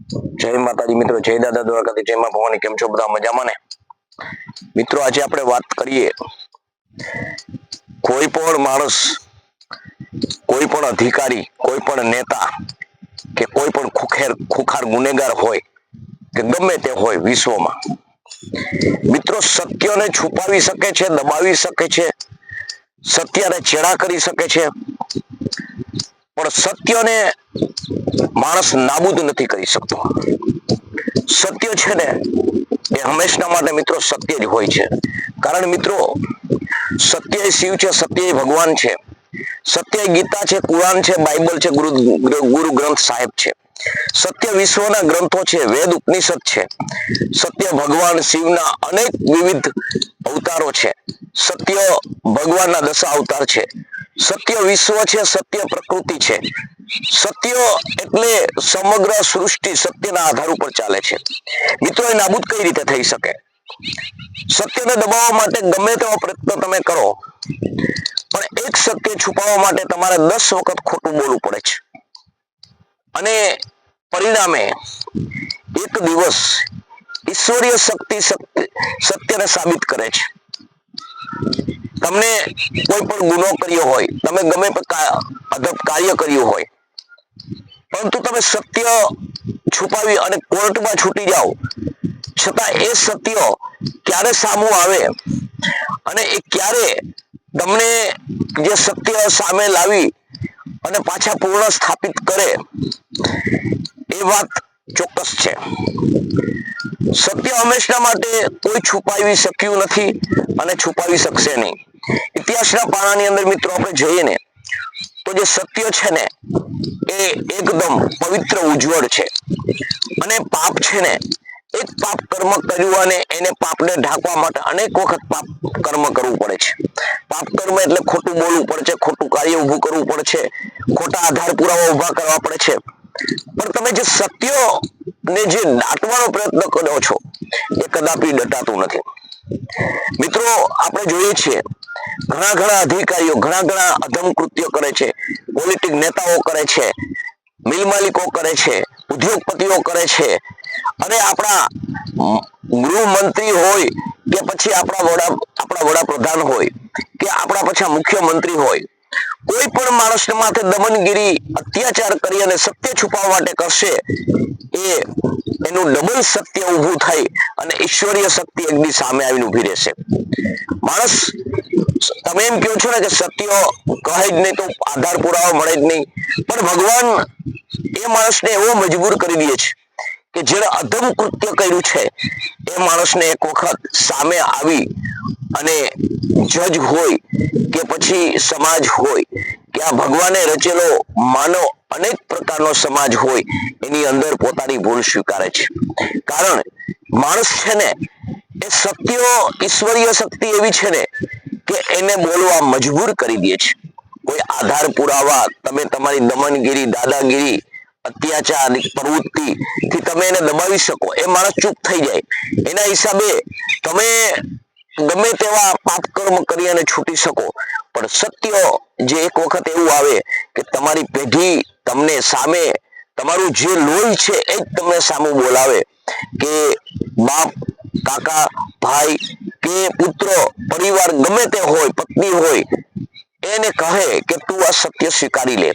जय माताजी मित्रों, जय दादा द्वारकाधीश, जय मां भवानी। केम छो बधा मजामां ने? मित्रों, आज આપણે વાત કરીએ કોઈ પણ માણસ, કોઈ પણ અધિકારી, કોઈ પણ નેતા કે કોઈ પણ ખુખાર ગુનેગાર હોય કે ગમે તે હોય વિશ્વમાં, મિત્રો સત્યને છુપાવી શકે છે, દબાવી શકે છે, સત્યને ચેડા કરી શકે છે, પણ સત્યને માણસ નાબૂદ નથી કરી શકતો। સત્ય છે ને એ હંમેશા માટે મિત્રો સત્ય જ હોય છે। કારણ મિત્રો સત્ય એ શિવ છે, સત્ય એ ભગવાન છે, સત્ય એ ગીતા છે, કુરાન છે, બાઇબલ છે, ગુરુ ગ્રંથ સાહેબ છે। સત્ય વિશ્વના ગ્રંથો છે, વેદ ઉપનિષદ છે। સત્ય ભગવાન શિવના અનેક વિવિધ અવતારો છે। સત્ય ભગવાનના દશા અવતાર છે। સત્ય વિશ્વ છે, સત્ય પ્રકૃતિ છે। સત્ય એટલે સમગ્ર સૃષ્ટિ સત્યના આધાર ઉપર ચાલે છે। મિત્રો એ નાબૂદ કઈ રીતે થઈ શકે? સત્યને દબાવવા માટે ગમે તેવો પ્રયત્ન તમે કરો, પણ એક સત્ય છુપાવવા માટે તમારે 10 વખત ખોટું બોલવું પડે છે, અને પરિણામે એક દિવસ ઈશ્વરીય શક્તિ સત્યને સાબિત કરે છે। તમને કોઈ પણ ગુનો કર્યો હોય, તમે ગમે અધમ કાર્ય કર્યું હોય, પરંતુ તમે સત્ય છુપાવી અને કોર્ટમાં છૂટી જાઓ, છતાં એ સત્ય ક્યારે સામું આવે અને એ ક્યારે તમને જે સત્ય સામે લાવી અને પાછા પૂર્ણ સ્થાપિત કરે એ વાત ચોક્કસ છે। સત્ય હંમેશા માટે કોઈ છુપાવી શક્યું નથી અને છુપાવી શકશે નહીં। ઇતિહાસના પાનાની અંદર મિત્રો આપણે જોઈએ ને તો જે સત્ય છે ને એ એકદમ પવિત્ર ઉજ્જવળ છે, અને પાપ છે ને એક પાપ કર્મ કર્યું અને એને પાપને ઢાંકવા માટે અનેક વખત પાપ કર્મ કરવું પડે છે। પાપ કર્મ એટલે ખોટું બોલવું પડે છે, ખોટું કાર્ય ઊભું કરવું પડે છે, ખોટા આધાર પુરાવા ઊભા કરવા પડે છે, પણ તમે જે સત્ય ને જે દાટવાનો પ્રયત્ન કરો છો એ કદાપી દટાતું નથી। મિત્રો આપણે જોઈએ છીએ ઘણા અધિકારીઓ ઘણા અધમ કૃત્ય કરે છે, પોલિટિક નેતાઓ કરે છે, મિલ માલિકો કરે છે, ઉદ્યોગપતિઓ કરે છે, અને આપણા ગૃહમંત્રી હોય કે પછી આપણા વડાપ્રધાન હોય કે આપણા પછી મુખ્યમંત્રી હોય, કોઈ પણ માણસ માથે દમનગીરી અત્યાચાર કરી અને સત્ય છુપાવવા માટે કરશે, એનું ડબલ સત્ય ઊભું થાય અને ઈશ્વરીય શક્તિ એકદી સામે આવીને ઊભી રહેશે। માણસ, તમે એમ કહો છો ને કે સત્ય કહે જ નહીં તો આધાર પુરાવા મળે જ નહીં, પણ ભગવાન એ માણસને એવો મજબૂર કરી દે છે કે જેણે અધમ કૃત્ય કર્યું છે એ માણસને એક વખત સામે આવી અને જજ હોય કે પછી સમાજ હોય કે આ ભગવાને રચેલો માનવ અનેક પ્રકારનો સમાજ હોય, એની અંદર પોતાની ભૂલ સ્વીકારે છે। કારણ માણસ છે ને એ સત્ય ઈશ્વરીય શક્તિ એવી છે ને કે એને બોલવા મજબૂર કરી દે છે। કોઈ આધાર પુરાવા તમે તમારી દમનગીરી, દાદાગીરી, અત્યાચાર પ્રવૃત્તિથી તમે એને દબાવી શકો, એ માણસ ચૂપ થઈ જાય। એના હિસાબે તમે ગમે તેવા પાપ કર્મ કરી અને છૂટી શકો, પણ સત્ય જે એક વખત એવું આવે કે તમારી પેઢી તમને સામે, તમારું જે લોહી છે એ જ તમને સામે બોલાવે કે બાપ, કાકા, ભાઈ કે પુત્ર, પરિવાર ગમે તે હોય, પત્ની હોય, એને કહે કે તું આ સત્ય સ્વીકારી લે।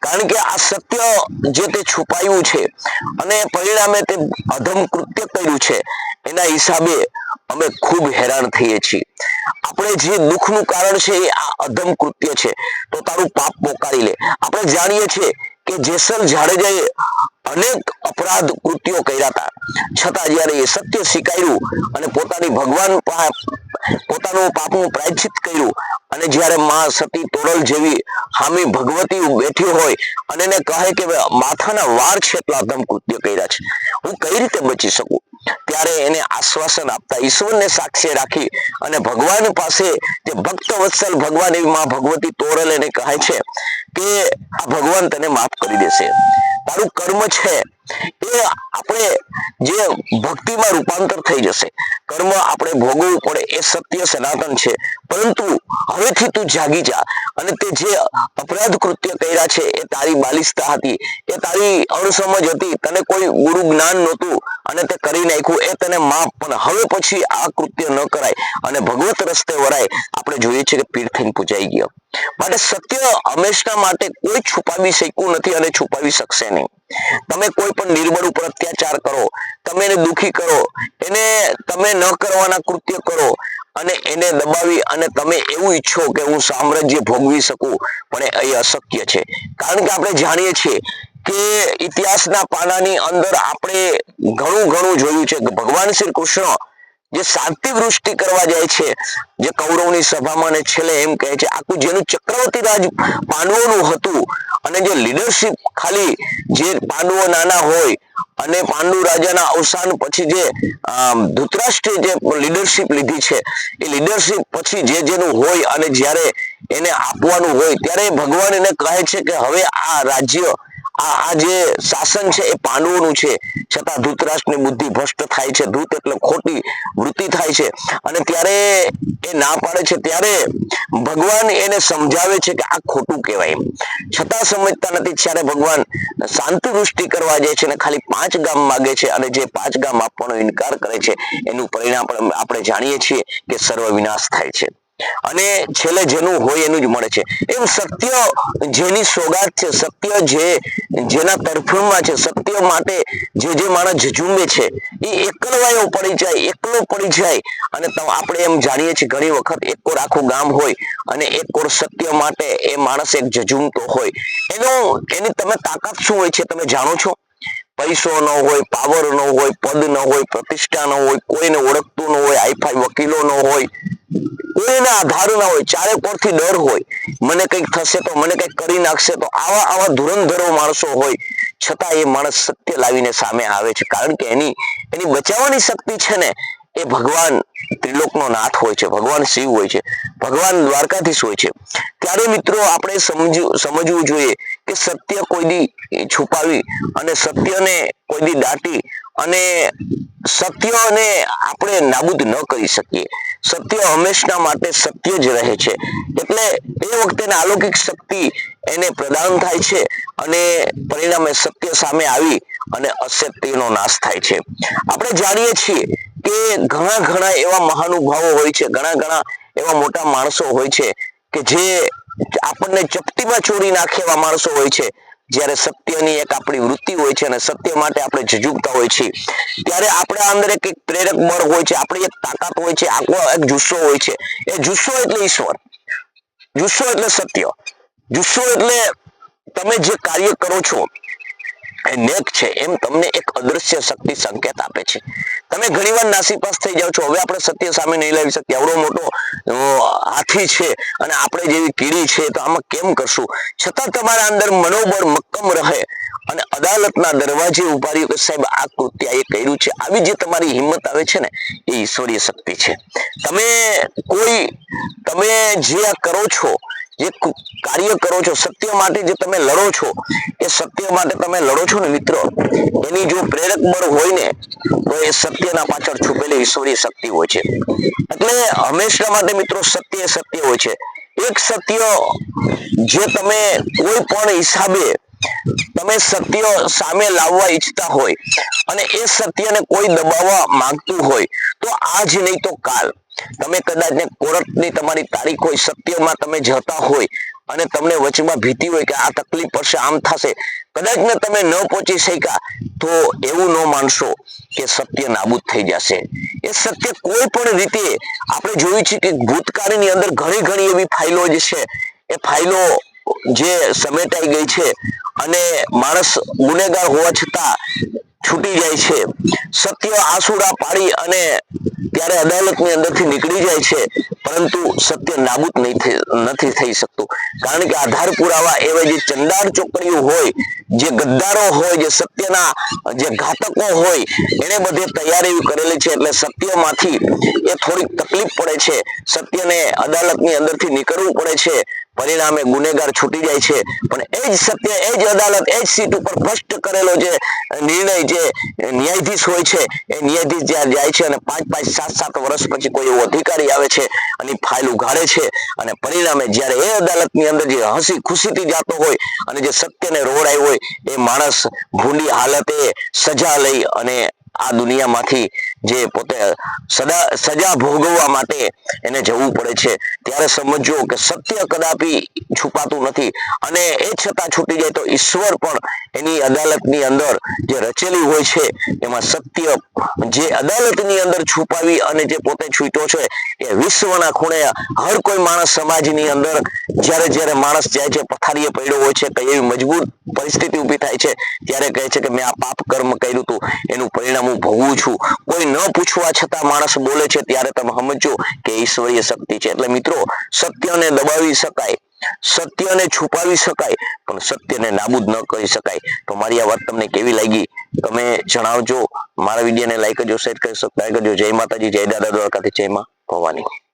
કારણ કે આ સત્ય જે તે છુપાયું છે અને પરિણામે તે અધમ કૃત્ય કર્યું છે, એના હિસાબે અમે ખૂબ હેરાન થઈએ છીએ। આપણે જે દુઃખનું કારણ છે એ આ અધમ કૃત્ય છે, તો તારું પાપ પોકારી લે। આપણે જાણીએ છીએ કે જેસલ જાડેજાએ અનેક અપરાધ કૃત્યો કર્યા હતા, છતાં જ્યારે એ સત્ય સ્વીકાર્યું અને પોતાનું પાપનું પ્રાયશ્ચિત કર્યું, અને જ્યારે માં સતી તોરલ જેવી હામી ભગવતી બેઠી હોય અને એને કહે કે માથાના વાળ છે એટલા અધમ કૃત્ય કર્યા છે, હું કઈ રીતે બચી શકું, ત્યારે એને આશ્વાસન આપતા ઈશ્વરને સાક્ષી રાખી અને ભગવાન પાસે જે ભક્ત વત્સલ ભગવાન એવી માં ભગવતી તોરલ એને કહે છે કે આ ભગવાન તને માફ કરી દેશે। તારું કર્મ છે એ આપણે જે ભક્તિમાં રૂપાંતર થઈ જશે. કર્મ આપણે ભોગવવું પડે એ સત્ય સનાતન છે, પરંતુ હવેથી તું જાગી જા અને તે જે અપરાધ કૃત્ય કર્યા છે એ તારી બાલિશતા હતી, એ તારી અણસમજ હતી, તને કોઈ ગુરુ જ્ઞાન નહોતું અને તે કરી નાખ્યું, એ તને માફ. પણ હવે પછી આ કૃત્ય ન કરાય અને ભગવત રસ્તે વરાય. આપણે જોઈએ છીએ કે પીર થઈને પૂજાઈ ગયો. માટે સત્ય હંમેશા માટે કોઈ છુપાવી શક્યું નથી અને છુપાવી શકશે નહીં. તમે કોઈ પણ નિર્બળ ઉપર અત્યાચાર કરો, તમે એને દુખી કરો, એને તમે ન કરવાના કૃત્ય કરો અને એને દબાવી અને તમે એવું ઈચ્છો કે હું સામ્રાજ્ય ભોગવી શકું, પણ એ અશક્ય છે. કારણ કે આપણે જાણીએ છીએ કે ઇતિહાસના પાનાની અંદર આપણે ઘણું જોયું છે કે ભગવાન શ્રી કૃષ્ણ જે શાંતિ વૃષ્ટિ કરવા જાય છે, જે કૌરવની સભામાં ને છેલ્લે એમ કહે છે આખું જેનું ચક્રવર્તી રાજ પાંડવોનું હતું અને જે લીડરશિપ ખાલી જે પાંડવો નાના હોય અને પાંડુ રાજાના અવસાન પછી જે ધૃતરાષ્ટ્રે જે લીડરશિપ લીધી છે એ લીડરશિપ પછી જે જેનું હોય અને જ્યારે એને આપવાનું હોય ત્યારે ભગવાન એને કહે છે કે હવે આ રાજ્ય આ જે શાસન છે એ પાંડવોનું છે. છતાં ધૃતરાષ્ટ્રની બુદ્ધિ ભ્રષ્ટ થાય છે. ધૃત એટલે ખોટી વૃત્તિ થાય છે અને ત્યારે એ ના પાડે છે. ત્યારે ભગવાન એને સમજાવે છે કે આ ખોટું કહેવાય, છતાં સમજતા નથી. ત્યારે ભગવાન શાંતિ વૃષ્ટિ કરવા જાય છે અને ખાલી 5 ગામ માગે છે અને જે 5 ગામ આપવાનો ઇનકાર કરે છે એનું પરિણામ આપણે જાણીએ છીએ કે સર્વ વિનાશ થાય છે અને છેલ્લે જેનું હોય એનું જ મળે છે. એમ સત્ય જેની સોગાત છે, સત્ય જેના તરફેણમાં છે, સત્ય માટે જે માણસ ઝઝુમે છે એ એકલવાયો પડી જાય, એકલો પડી જાય. અને આપણે એમ જાણીએ છીએ ઘણી વખત એક કોર આખું ગામ હોય અને એક કોર સત્ય માટે એ માણસ એક ઝઝુમતો હોય. એની તમે તાકાત શું હોય છે તમે જાણો છો? પૈસો ન હોય, પાવર ન હોય, પદ ન હોય, પ્રતિષ્ઠા ન હોય, કોઈને ઓળખતું ન હોય, હાઈફાઈ વકીલો ન હોય, કોઈના આધાર ના હોય, ચારે કોરથી ડર હોય, મને કંઈક થશે તો, મને કંઈક કરી નાખશે તો, આવા ધુરંધરો માણસો હોય, છતાં એ માણસ સત્ય લાવીને સામે આવે છે. કારણ કે એની બચાવવાની શક્તિ છે ને એ ભગવાન ત્રિલોકનો નાથ હોય છે, ભગવાન શિવ હોય છે, ભગવાન દ્વારકાધીશ હોય છે. ત્યારે મિત્રો આપણે સમજવું જોઈએ કે સત્ય કોઈ દી છુપાવી અને સત્યને કોઈ દી દાટી અને સત્યને આપણે નાબૂદ ન કરી શકીએ. સત્ય હંમેશા માટે સત્ય જ રહે છે. એટલે એ વખતે અલૌકિક શક્તિ એને પ્રદાન થાય છે અને પરિણામે સત્ય સામે આવી અને અસત્યનો નાશ થાય છે. આપણે જાણીએ છીએ કે ઘણા એવા મહાનુભાવો હોય છે, ઘણા એવા મોટા માણસો હોય છે કે જે આપણને ચપટીમાં ચોરી નાખે એવા માણસો હોય છે. જ્યારે સત્યની એક આપણી વૃત્તિ હોય છે અને સત્ય માટે આપણે ઝઝૂમતા હોય છે, ત્યારે આપણા અંદર એક પ્રેરક બળ હોય છે, આપણી એક તાકાત હોય છે, આખો એક જુસ્સો હોય છે. એ જુસ્સો એટલે ઈશ્વર, જુસ્સો એટલે સત્ય, જુસ્સો એટલે તમે જે કાર્ય કરો છો એ નેક છે એમ તમને એક અદૃશ્ય શક્તિ સંકેત આપે છે. તમે ઘણીવાર નાસીપાસ થઈ જાઓ છો. હવે આપણે સત્ય સામે નહીં લાવી શકીએ, આવડો મોટો હાથી છે અને આપણે જેવી કીડી છે, તો આમાં કેમ કરશું? છતાં તમારા અંદર મનોબળ મક્કમ રહે અને અદાલતના દરવાજે ઉભા રહ્યું કે સાહેબ આ કૃત્ય એ કર્યું છે, આવી જે તમારી હિંમત આવે છે ને એ ઈશ્વરીય શક્તિ છે. તમે જે આ કરો છો, જે કાર્ય કરો છો, સત્ય માટે જે તમે લડો છો, એ સત્ય માટે તમે લડો છો ને મિત્રો, એની જો પ્રેરક બળ હોય ને તો એ સત્યના પાછળ છુપેલી ઈશ્વરીય શક્તિ હોય છે. એટલે હંમેશા માટે મિત્રો સત્ય હોય છે. એક સત્ય જે તમે કોઈ પણ હિસાબે તમે સત્ય સામે લાવવા ઈચ્છતા હોય અને એ સત્યને કોઈ દબાવવા માંગતું હોય તો આજ નહીં તો કાલ તમે કદાચ ને કોર્ટની તમારી તારીખ હોય, સત્યમાં તમે જતા હોય અને તમને વચમાં ભીતિ હોય કે આ તકલીફ પડશે, આમ થશે, કદાચ ને તમે ન પહોંચી શક્યા તો એવું ન માનશો કે સત્ય નાબૂદ થઈ જશે. એ સત્ય કોઈ પણ રીતે આપણે જોયું છે કે ભૂતકાળની અંદર ઘણી એવી ફાઇલો જે છે એ ફાઇલો જે સમેટાઈ ગઈ છે અને માણસ ગુનેગાર હોવા છતાં છૂટી જાય છે. સત્ય આસુડા પાડી અને ત્યારે અદાલતની અંદરથી નીકળી જાય છે, પરંતુ સત્ય નાબૂદ નથી થઈ શકતું. કારણ કે આધાર પુરાવા એવા જે ચંડાળ ચોકડીઓ હોય, જે ગદ્દારો હોય, જે સત્યના જે ઘાતકો હોય, એને બધે તૈયારી કરેલી છે. એટલે સત્યમાંથી એ થોડીક તકલીફ પડે છે, સત્યને અદાલતની અંદરથી નીકળવું પડે છે, પરિણામે ગુનેગાર છૂટી જાય છે, પણ એ જ સત્ય, એ જ અદાલત, એ જ સીટ ઉપર ભ્રષ્ટ કરેલો જે નિર્ણય જે ન્યાયાધીશ હોય છે, એ ન્યાયાધીશ જ્યારે જાય છે અને 5-5, 7-7 વર્ષ પછી કોઈ એવો અધિકારી આવે છે અને ફાઇલ ઉઘાડે છે અને પરિણામે જ્યારે એ અદાલતની અંદર જે હસી ખુશીથી જાતો હોય અને જે સત્યને રોડાય હોય, એ માણસ ભૂંડી હાલતે સજા લઈ અને આ દુનિયામાંથી જે પોતે સજા ભોગવવા માટે એને જવું પડે છે, ત્યારે સમજો કે સત્ય કદાપી છુપાતું નથી અને એ છતાં છૂટી જાય તો ઈશ્વર પણ એની અદાલતની અંદર જે રચેલી હોય છે એમાં સત્ય જે અદાલતની અંદર છુપાવી અને જે પોતે છૂટ્યો છે એ વિશ્વના ખૂણે હર કોઈ માણસ સમાજની અંદર જ્યારે માણસ જાય છે, પથારીએ પડ્યો હોય છે, કઈ એવી મજબૂર પરિસ્થિતિ ઊભી થાય છે, ત્યારે કહે છે કે મેં આ પાપ કર્મ કર્યું હતું, એનું પરિણામ હું ભોગવું છું. કોઈ ન પૂછવા છતાં માણસ બોલે છે, ત્યારે તમે સમજો કે ઈશ્વરીય શક્તિ છે. એટલે મિત્રો, સત્યને દબાવી શકાય, સત્યને છુપાવી શકાય, પણ સત્યને નાબૂદ ન કરી શકાય. તો મારી આ વાત તમને કેવી લાગી તમે જણાવજો. મારા વિડીયોને લાઈક કરજો, શેર કરજો, સબસ્ક્રાઇબ કરજો. જય માતાજી, જય દાદા દ્વારકાથી, જય માં ભવાની.